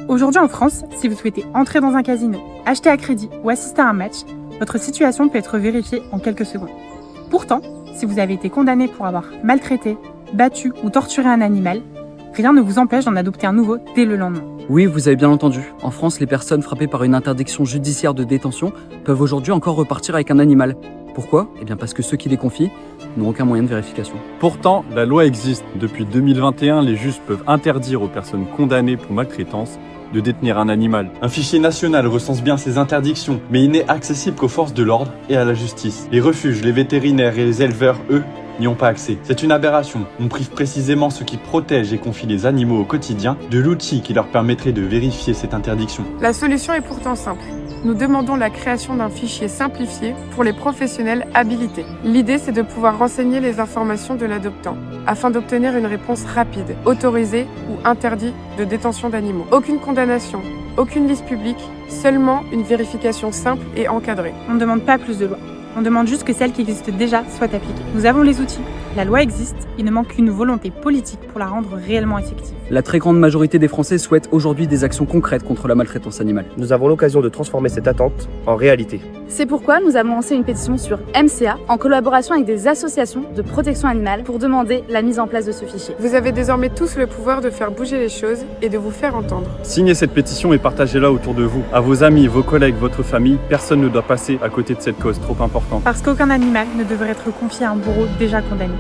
Aujourd'hui en France, si vous souhaitez entrer dans un casino, acheter à crédit ou assister à un match, votre situation peut être vérifiée en quelques secondes. Pourtant, si vous avez été condamné pour avoir maltraité, battu ou torturé un animal, rien ne vous empêche d'en adopter un nouveau dès le lendemain. Oui, vous avez bien entendu. En France, les personnes frappées par une interdiction judiciaire de détention peuvent aujourd'hui encore repartir avec un animal. Pourquoi ? Eh bien parce que ceux qui les confient n'ont aucun moyen de vérification. Pourtant, la loi existe. Depuis 2021, les juges peuvent interdire aux personnes condamnées pour maltraitance de détenir un animal. Un fichier national recense bien ces interdictions, mais il n'est accessible qu'aux forces de l'ordre et à la justice. Les refuges, les vétérinaires et les éleveurs, eux, n'y ont pas accès. C'est une aberration. On prive précisément ceux qui protègent et confient les animaux au quotidien de l'outil qui leur permettrait de vérifier cette interdiction. La solution est pourtant simple. Nous demandons la création d'un fichier simplifié pour les professionnels habilités. L'idée, c'est de pouvoir renseigner les informations de l'adoptant afin d'obtenir une réponse rapide, autorisée ou interdit de détention d'animaux. Aucune condamnation, aucune liste publique, seulement une vérification simple et encadrée. On ne demande pas plus de loi. On demande juste que celle qui existe déjà soit appliquée. Nous avons les outils. La loi existe, il ne manque qu'une volonté politique pour la rendre réellement effective. La très grande majorité des Français souhaitent aujourd'hui des actions concrètes contre la maltraitance animale. Nous avons l'occasion de transformer cette attente en réalité. C'est pourquoi nous avons lancé une pétition sur MCA en collaboration avec des associations de protection animale pour demander la mise en place de ce fichier. Vous avez désormais tous le pouvoir de faire bouger les choses et de vous faire entendre. Signez cette pétition et partagez-la autour de vous. À vos amis, vos collègues, votre famille, personne ne doit passer à côté de cette cause trop importante. Parce qu'aucun animal ne devrait être confié à un bourreau déjà condamné.